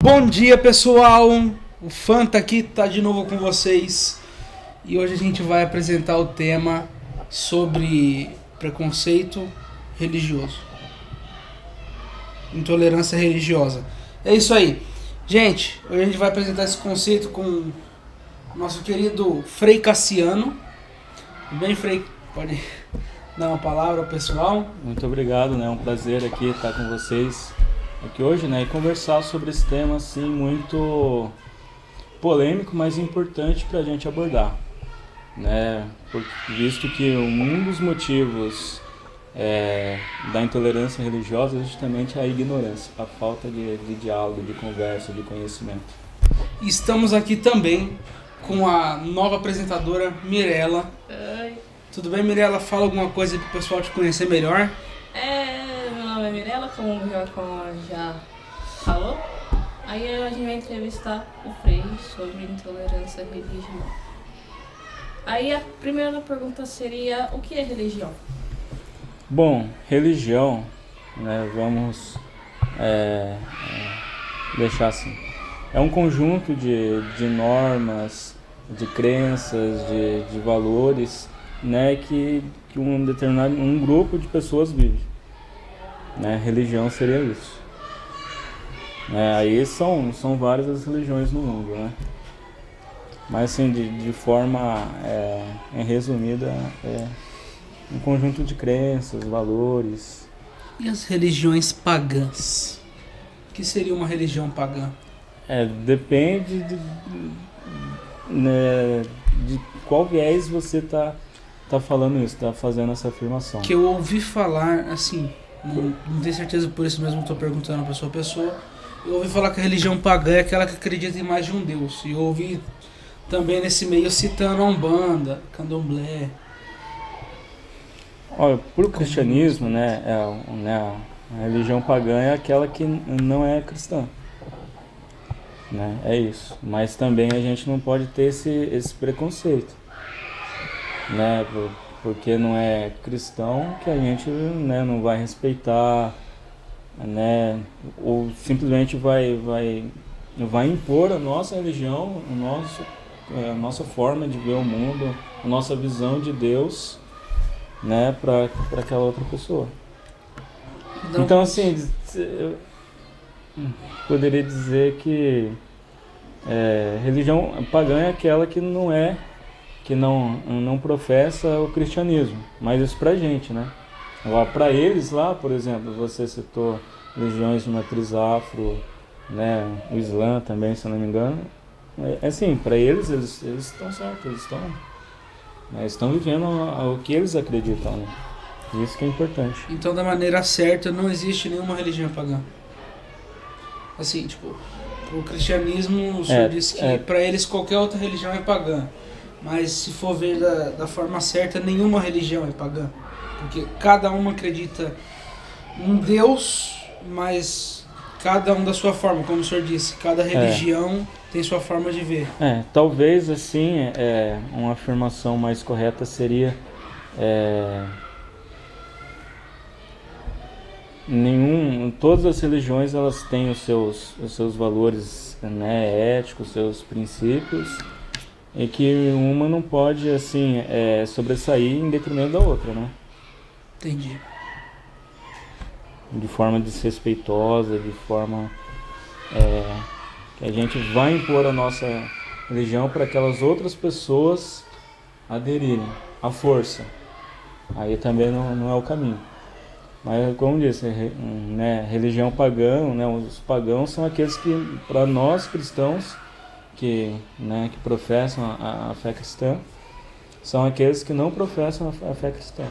Bom dia, pessoal! O Fanta aqui tá de novo com vocês e hoje a gente vai apresentar o tema sobre preconceito religioso, intolerância religiosa. É isso aí. Gente, hoje a gente vai apresentar esse conceito com o nosso querido Frei Cassiano. Tudo bem, Frei? Pode dar uma palavra ao pessoal? Muito obrigado, né? É um prazer aqui estar com vocês aqui hoje, né? E conversar sobre esse tema, assim, muito polêmico, mas importante para a gente abordar, né? Visto que um dos motivos da intolerância religiosa é justamente a ignorância, a falta de diálogo, de conversa, de conhecimento. Estamos aqui também com a nova apresentadora Mirella. Oi. Tudo bem, Mirella? Fala alguma coisa para o pessoal te conhecer melhor. Meu nome é Mirella, como já falou. Aí a gente vai entrevistar o Frei sobre intolerância religiosa. Aí a primeira pergunta seria, o que é religião? Bom, religião, né? Vamos deixar assim. É um conjunto de normas, de crenças, de valores, né, que um grupo de pessoas vive, né? Religião seria isso. Aí são várias as religiões no mundo, né? Mas assim, de forma resumida, um conjunto de crenças, valores. E as religiões pagãs? O que seria uma religião pagã? Depende de qual viés você tá falando isso, tá fazendo essa afirmação. Que eu ouvi falar, assim, não tenho certeza, por isso mesmo estou perguntando pessoa a pessoa. Eu ouvi falar que a religião pagã é aquela que acredita em mais de um Deus. E eu ouvi também nesse meio citando a Umbanda, Candomblé. Olha, pro cristianismo, né, a religião pagã é aquela que não é cristã, né? É isso. Mas também a gente não pode ter esse preconceito, né? Porque não é cristão que a gente, né, não vai respeitar, né? Ou simplesmente vai impor a nossa religião, a nossa forma de ver o mundo, a nossa visão de Deus, né, para aquela outra pessoa. Então, assim, eu poderia dizer que religião pagã é aquela que não professa o cristianismo, mas isso pra gente, né? Agora, pra eles lá, por exemplo, você citou religiões de matriz afro, né, o Islã também, se eu não me engano, assim, pra eles estão certos, eles estão vivendo o que eles acreditam, né? Isso que é importante. Então, da maneira certa, não existe nenhuma religião pagã. Assim, tipo, o cristianismo, o senhor disse que para eles qualquer outra religião é pagã. Mas se for ver da forma certa, nenhuma religião é pagã. Porque cada uma acredita em Deus, mas cada um da sua forma, como o senhor disse. Cada religião tem sua forma de ver. Talvez assim, uma afirmação mais correta seria todas as religiões elas têm os seus valores, né, éticos, seus princípios, e que uma não pode assim sobressair em detrimento da outra, né? Entendi. De forma desrespeitosa, de forma que a gente vai impor a nossa religião para aquelas outras pessoas aderirem à força. Aí também não é o caminho. Mas, como disse, né, religião pagã, né, os pagãos são aqueles que, para nós cristãos, que professam a fé cristã, são aqueles que não professam a fé cristã.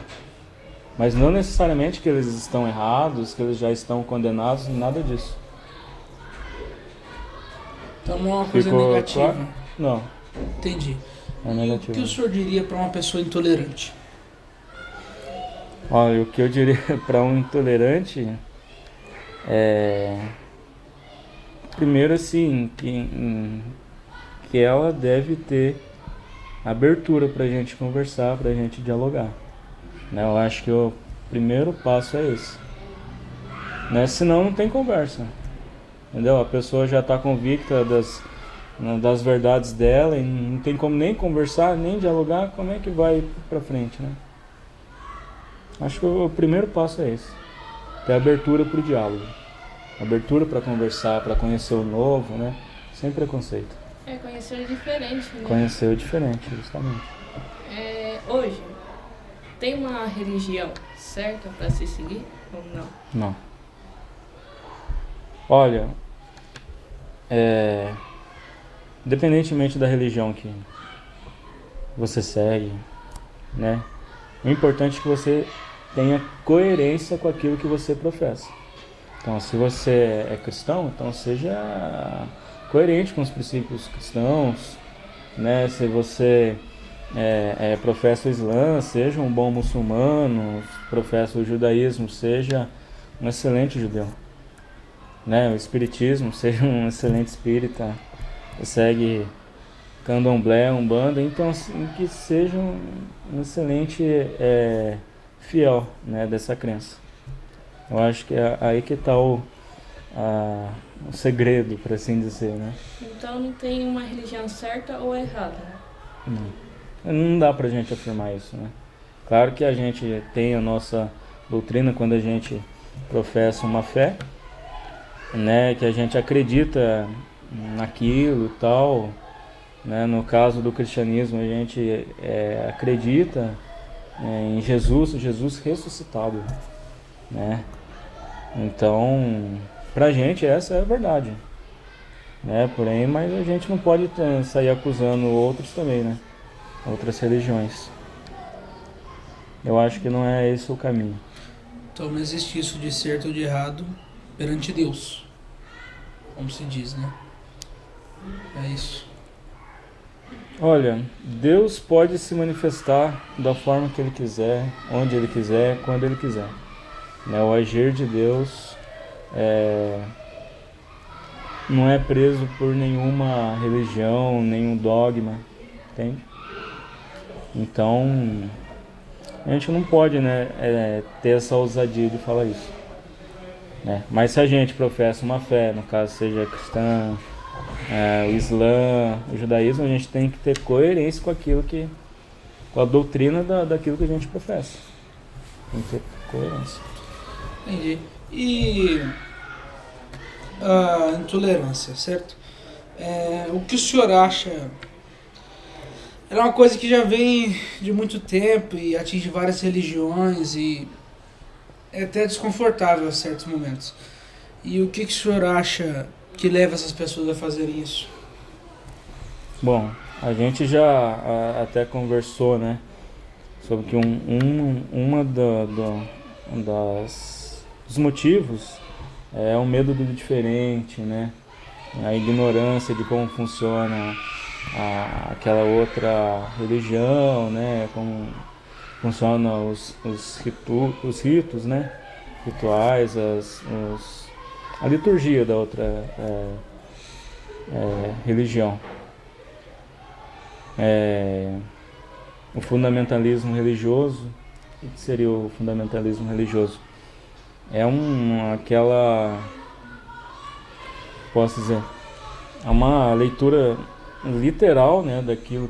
Mas não necessariamente que eles estão errados, que eles já estão condenados, nada disso. Então não é uma coisa negativa. Claro? Não. Entendi. É E negativo. o que o senhor diria para uma pessoa intolerante? Olha, o que eu diria para um intolerante primeiro assim, que ela deve ter abertura para a gente conversar, para a gente dialogar, né? Eu acho que o primeiro passo é esse, né? Senão não tem conversa. entendeu? A pessoa já está convicta das verdades dela e não tem como nem conversar, nem dialogar, como é que vai para frente, né? Acho que o primeiro passo é esse, ter abertura para o diálogo, abertura para conversar, para conhecer o novo, né? Sem preconceito. Conhecer o diferente, né? Conhecer o diferente, justamente. Hoje, tem uma religião certa para se seguir ou não? Não. Olha, independentemente da religião que você segue, né? O importante é que você tenha coerência com aquilo que você professa. Então, se você é cristão, então seja coerente com os princípios cristãos, né? Se você professa o Islã, seja um bom muçulmano, professa o judaísmo, seja um excelente judeu, né? O espiritismo, seja um excelente espírita, segue candomblé, umbanda, então assim, que seja um excelente fiel, né, dessa crença. Eu acho que é aí que está o segredo, por assim dizer, né? Então não tem uma religião certa ou errada, né? Não dá pra gente afirmar isso, né? Claro que a gente tem a nossa doutrina quando a gente professa uma fé, né? Que a gente acredita naquilo e tal, né? No caso do cristianismo, a gente acredita em Jesus ressuscitado, né? Então, pra gente essa é a verdade, né? Porém, mas a gente não pode sair acusando outros também, né? Outras religiões. Eu acho que não é esse o caminho. Então não existe isso de certo ou de errado perante Deus, como se diz, né? É isso. Olha, Deus pode se manifestar da forma que Ele quiser, onde Ele quiser, quando Ele quiser, né? O agir de Deus não é preso por nenhuma religião, nenhum dogma, entende? Então, a gente não pode, né, ter essa ousadia de falar isso, né? Mas se a gente professa uma fé, no caso seja cristã, o Islã, o judaísmo, a gente tem que ter coerência com aquilo com a doutrina daquilo que a gente professa. Tem que ter coerência. Entendi. E a intolerância, certo? O que o senhor acha? Ela é uma coisa que já vem de muito tempo e atinge várias religiões e é até desconfortável a certos momentos. E o que o senhor acha que leva essas pessoas a fazerem isso? Bom, a gente já até conversou, né, sobre que dos motivos é o medo do diferente, né, a ignorância de como funciona aquela outra religião, né, como funcionam os ritos, né, rituais, a liturgia da outra religião. O fundamentalismo religioso. O que seria o fundamentalismo religioso? Posso dizer, é uma leitura literal, né, daquilo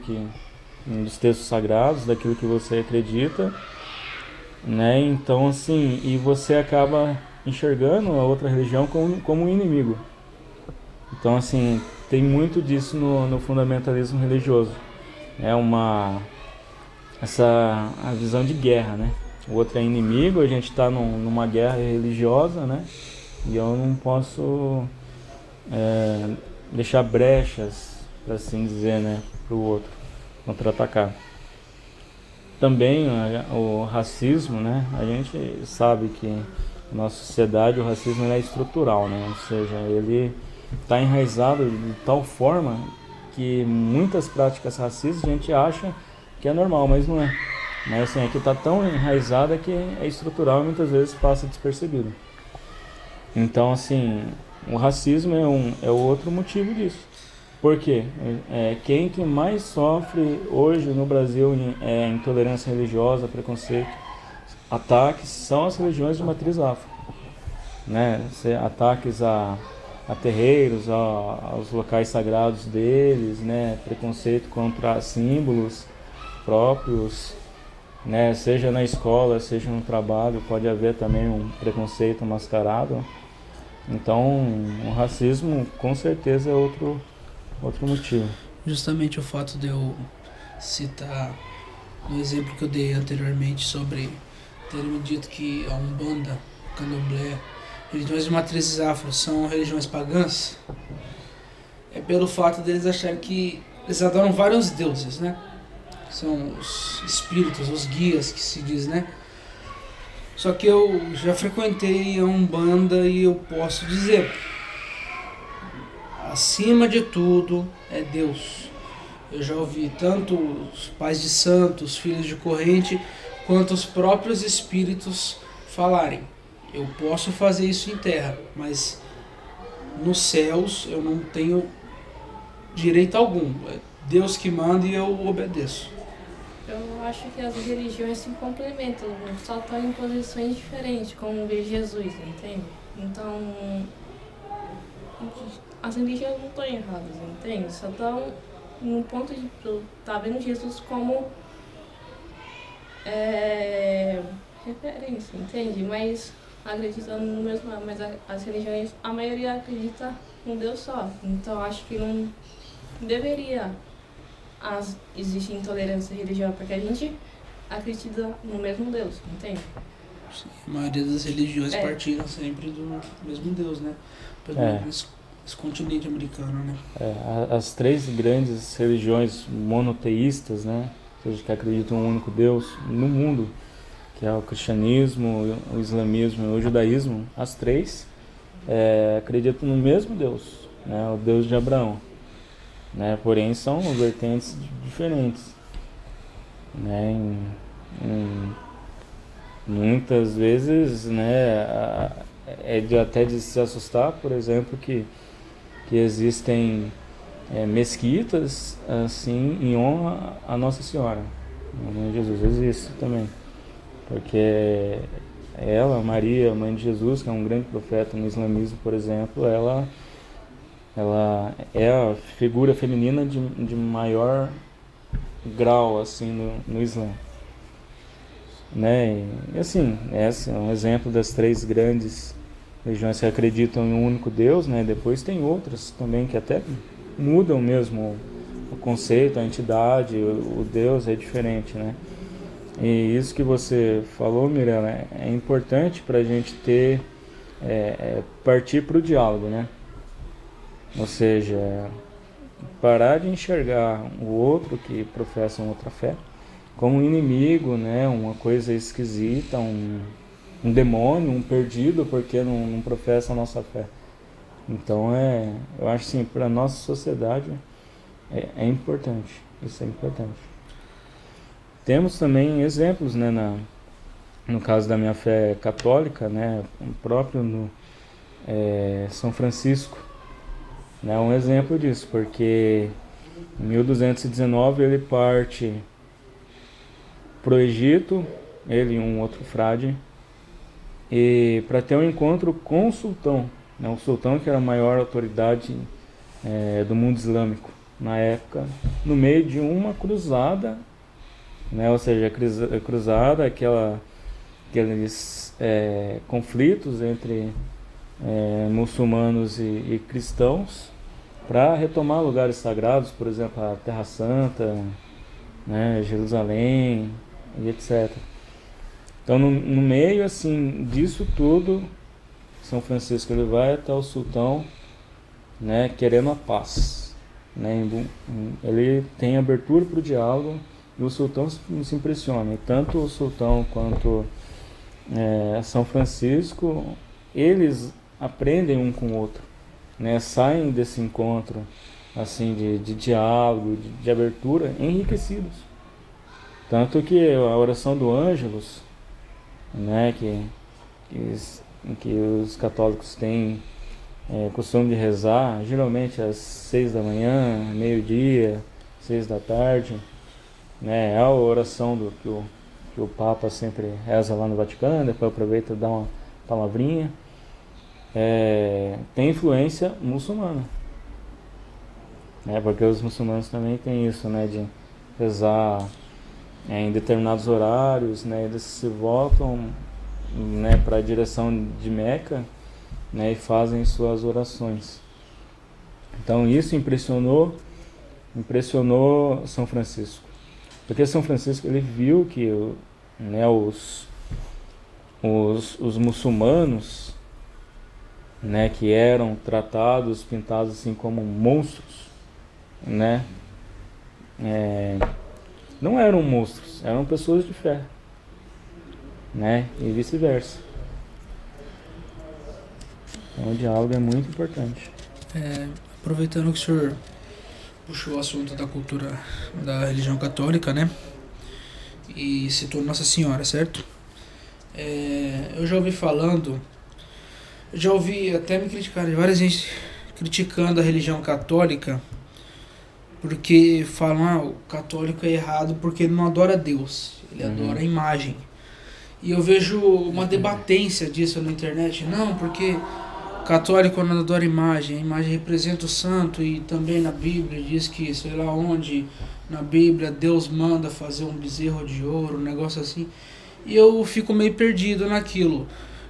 dos textos sagrados, daquilo que você acredita, né? Então, assim, e você acaba enxergando a outra religião como um inimigo. Então, assim, tem muito disso no fundamentalismo religioso. A visão de guerra, né? O outro é inimigo, a gente está numa guerra religiosa, né? E eu não posso deixar brechas, por assim dizer, né, para o outro contra-atacar. Também o racismo, né? A gente sabe que na nossa sociedade o racismo é estrutural, né? Ou seja, ele está enraizado de tal forma que muitas práticas racistas a gente acha que é normal, mas não é. Mas assim, aqui está tão enraizada que é estrutural e muitas vezes passa despercebido. Então, assim, o racismo é outro motivo disso. Por quê? Quem que mais sofre hoje no Brasil intolerância religiosa, preconceito, ataques, são as religiões de matriz afro, né? Ataques a terreiros, aos locais sagrados deles, né? Preconceito contra símbolos próprios, né? Seja na escola, seja no trabalho, pode haver também um preconceito mascarado. Então, o racismo com certeza é outro motivo. Justamente o fato de eu citar no exemplo que eu dei anteriormente sobre ter me dito que a Umbanda, o Candomblé, religiões de matrizes afro são religiões pagãs, é pelo fato deles acharem que eles adoram vários deuses, né? São os espíritos, os guias que se diz, né? Só que eu já frequentei a Umbanda e eu posso dizer, acima de tudo é Deus. Eu já ouvi tanto os pais de santos, filhos de corrente, quanto os próprios espíritos falarem: eu posso fazer isso em terra, mas nos céus eu não tenho direito algum. É Deus que manda e eu obedeço. Eu acho que as religiões se complementam, só estão em posições diferentes, como ver Jesus, entende? Então, as religiões não estão erradas, entende? Só estão no ponto de tá vendo Jesus como referência, entende? Mas acreditando no mesmo, mas as religiões, a maioria acredita num Deus só. Então acho que não deveria existir intolerância religiosa, porque a gente acredita no mesmo Deus, entende? Sim, a maioria das religiões partiram sempre do mesmo Deus, né? Pelo menos esse continente americano, né? As três grandes religiões monoteístas, né? Ou seja, que acreditam em um único Deus no mundo, que é o cristianismo, o islamismo e o judaísmo, as três acreditam no mesmo Deus, né? O Deus de Abraão, né? Porém são vertentes diferentes, né? Muitas vezes, né? Até de se assustar, por exemplo, que existem mesquitas assim em honra a Nossa Senhora, a Mãe de Jesus. Existe também, porque ela, Maria, Mãe de Jesus, que é um grande profeta no islamismo, por exemplo, ela é a figura feminina de maior grau assim no Islã, né? E assim, esse é um exemplo das três grandes religiões que acreditam em um único Deus, né? Depois tem outras também que até mudam mesmo o conceito, a entidade, o Deus é diferente, né? E isso que você falou, Mirella, é importante para a gente ter, partir para o diálogo, né? Ou seja, parar de enxergar o outro que professa uma outra fé como um inimigo, né? Uma coisa esquisita, um demônio, um perdido, porque não professa a nossa fé. Então, eu acho assim, para a nossa sociedade é importante, isso é importante. Temos também exemplos, né, no caso da minha fé católica, né, próprio no São Francisco, né, um exemplo disso, porque em 1219 ele parte para o Egito, ele e um outro frade, e para ter um encontro com o sultão, né, o sultão que era a maior autoridade do mundo islâmico na época, no meio de uma cruzada, né, ou seja, a cruzada, aqueles conflitos entre muçulmanos e cristãos, para retomar lugares sagrados, por exemplo, a Terra Santa, né, Jerusalém e etc. Então, no meio assim disso tudo, São Francisco ele vai até o sultão, né, querendo a paz, né? Ele tem abertura para o diálogo e o sultão se impressiona. E tanto o sultão quanto São Francisco, eles aprendem um com o outro, né? Saem desse encontro assim de diálogo, de abertura, enriquecidos. Tanto que a oração do Ângelus, né, que os católicos têm costume de rezar, geralmente às 6 da manhã, meio-dia, 6 da tarde, né, é a oração que o Papa sempre reza lá no Vaticano, depois aproveita e dá uma palavrinha. tem influência muçulmana. Porque os muçulmanos também têm isso, né, de rezar em determinados horários, né, eles se voltam, né, para a direção de Meca, né, e fazem suas orações. Então isso impressionou São Francisco, porque São Francisco ele viu que, né, os muçulmanos, né, que eram tratados, pintados assim como monstros, né, não eram monstros, eram pessoas de fé, né, e vice-versa. Então o diálogo é muito importante. Aproveitando que o senhor puxou o assunto da cultura da religião católica, né, e citou Nossa Senhora, certo? Eu já ouvi até me criticar, várias gente criticando a religião católica, porque falam, o católico é errado porque ele não adora Deus, ele adora a imagem. E eu vejo uma debatência disso na internet, não, porque o católico não adora a imagem representa o santo, e também na Bíblia diz que, sei lá onde, na Bíblia Deus manda fazer um bezerro de ouro, um negócio assim, e eu fico meio perdido naquilo.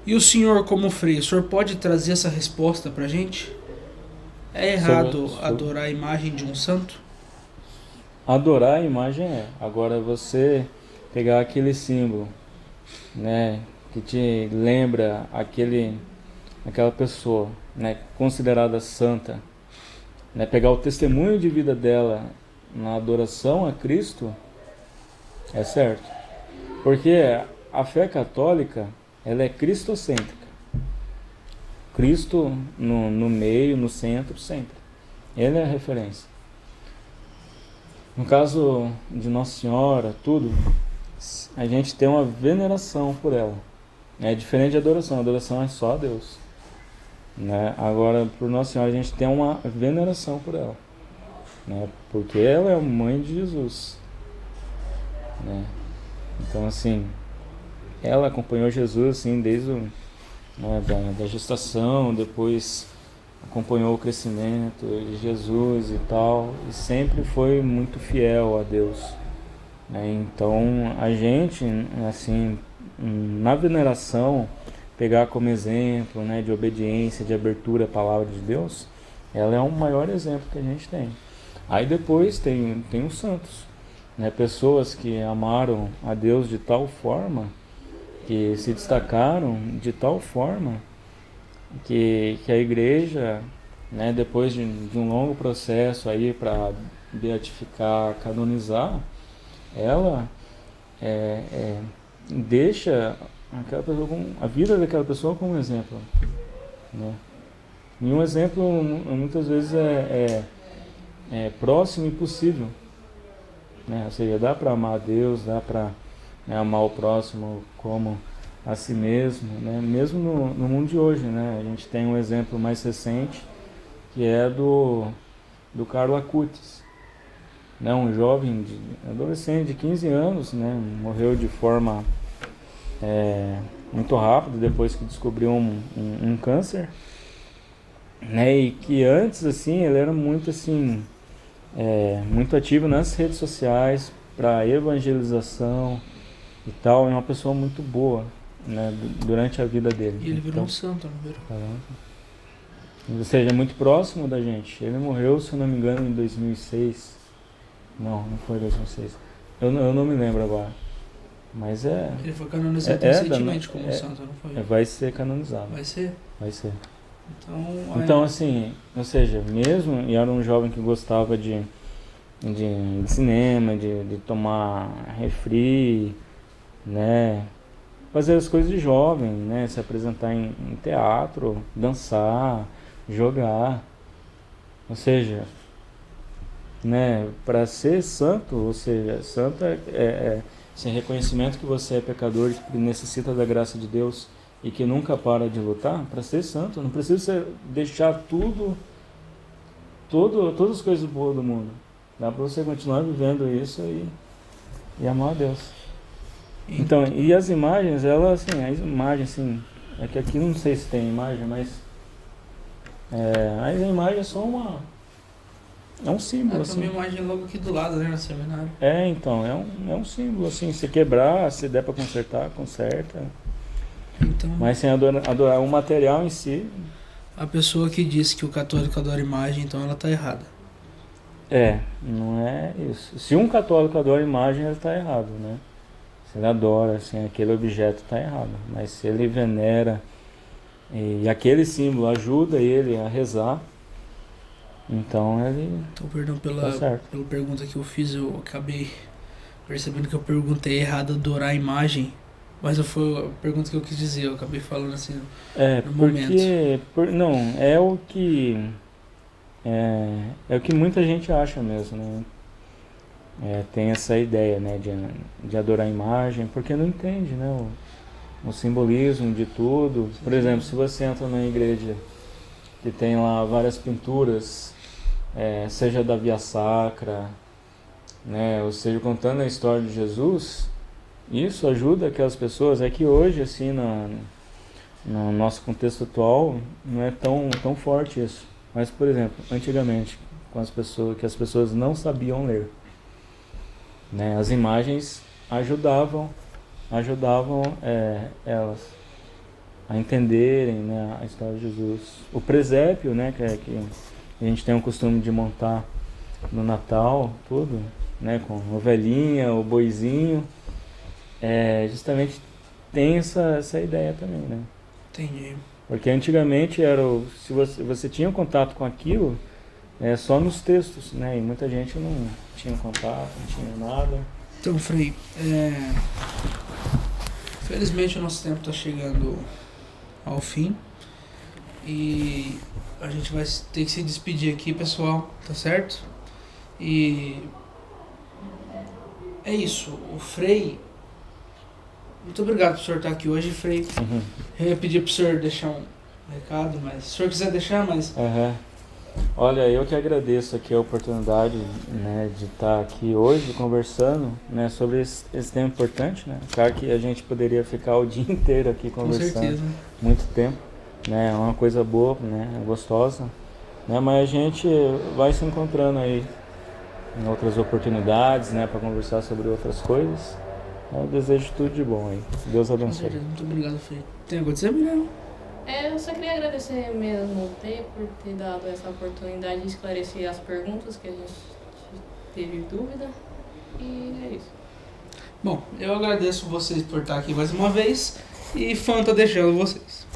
E o senhor, como frei, o senhor pode trazer essa resposta pra gente? É errado adorar a imagem de um santo? Adorar a imagem Agora você pegar aquele símbolo, né, que te lembra aquela pessoa, né, considerada santa, né, pegar o testemunho de vida dela na adoração a Cristo, é certo. Porque a fé católica, ela é cristocêntrica. Cristo no meio, no centro, sempre. Ele é a referência. No caso de Nossa Senhora, a gente tem uma veneração por ela. É diferente de adoração. A adoração é só a Deus, né? Agora, por Nossa Senhora, a gente tem uma veneração por ela, né? Porque ela é a mãe de Jesus, né? Então, assim, ela acompanhou Jesus assim, desde da gestação, depois acompanhou o crescimento de Jesus e tal, e sempre foi muito fiel a Deus, né? Então, a gente, assim, na veneração, pegar como exemplo, né, de obediência, de abertura à palavra de Deus, ela é o maior exemplo que a gente tem. Aí depois tem os santos, né, pessoas que amaram a Deus de tal forma, que se destacaram de tal forma, que a igreja, né, depois de um longo processo aí para beatificar, canonizar, ela deixa aquela pessoa a vida daquela pessoa como exemplo, né? E um exemplo muitas vezes é próximo e possível, né? Ou seja, dá para amar a Deus, dá para, né, amar o próximo como a si mesmo, né? Mesmo no mundo de hoje, né? A gente tem um exemplo mais recente, que é do Carlo Acutis, né? Um jovem, adolescente de 15 anos, né? Morreu de forma muito rápida depois que descobriu um câncer, né? E que antes, assim, ele era muito assim, muito ativo nas redes sociais para evangelização e tal, é uma pessoa muito boa, né, durante a vida dele. E ele virou um santo, não virou? Ou seja, é muito próximo da gente. Ele morreu, se eu não me engano, em 2006. Não foi 2006. Eu não me lembro agora. Mas ele foi canonizado recentemente como santo, não foi? Vai ser canonizado. Vai ser? Vai ser. Então, assim, ou seja, mesmo, e era um jovem que gostava de cinema, de tomar refri, né, fazer as coisas de jovem, né, se apresentar em teatro, dançar, jogar, ou seja, né, para ser santo, ou seja, santo esse reconhecimento que você é pecador, que necessita da graça de Deus e que nunca para de lutar. Para ser santo, não precisa você deixar todas as coisas boas do mundo. Dá para você continuar vivendo isso e amar a Deus. Então, e as imagens, elas, assim, a imagem, assim, é que aqui não sei se tem imagem, mas A imagem é só é um símbolo, Tem uma imagem logo aqui do lado, né, no seminário. Então, é um símbolo, assim, se quebrar, se der pra consertar, conserta. Então, mas sem adorar o material em si. A pessoa que diz que o católico adora imagem, então ela tá errada. Não é isso. Se um católico adora imagem, ele tá errado, né? Se ele adora, assim, aquele objeto, tá errado. Mas se ele venera e aquele símbolo ajuda ele a rezar, então ele... Então, perdão pela pergunta que eu fiz, eu acabei percebendo que eu perguntei errado, adorar a imagem, mas foi a pergunta que eu quis dizer, eu acabei falando assim no momento. Não, é o que muita gente acha mesmo, né? Tem essa ideia, né, de adorar a imagem, porque não entende, né, o simbolismo de tudo. Por exemplo, se você entra numa igreja que tem lá várias pinturas, seja da Via Sacra, né, ou seja, contando a história de Jesus, isso ajuda aquelas pessoas. É que hoje, assim, no nosso contexto atual, não é tão forte isso. Mas, por exemplo, antigamente, que as pessoas não sabiam ler, né, as imagens ajudavam elas a entenderem, né, a história de Jesus. O presépio, né, que a gente tem o costume de montar no Natal, tudo, né, com a ovelhinha, o boizinho, justamente tem essa ideia também, né? Entendi. Porque antigamente se você tinha contato com aquilo, só nos textos, né? E muita gente não tinha contato, não tinha nada. Então, Frei, felizmente o nosso tempo está chegando ao fim e a gente vai ter que se despedir aqui, pessoal, tá certo? E é isso, o Frei, muito obrigado por o senhor estar aqui hoje, Frei. Eu ia pedir para o senhor deixar um recado, mas se o senhor quiser deixar, mas... Olha, eu que agradeço aqui a oportunidade, né, de estar aqui hoje conversando, né, sobre esse tema importante, né? Claro que a gente poderia ficar o dia inteiro aqui conversando, com certeza, muito tempo, né? É uma coisa boa, né, gostosa, né? Mas a gente vai se encontrando aí em outras oportunidades, né, para conversar sobre outras coisas. Eu desejo tudo de bom aí. Deus abençoe. Com certeza. Muito obrigado, Frei. Tem algo a dizer, Miriam? Eu só queria agradecer mesmo por ter dado essa oportunidade de esclarecer as perguntas que a gente teve dúvida. E é isso. Bom, eu agradeço vocês por estar aqui mais uma vez e Fanta deixando vocês.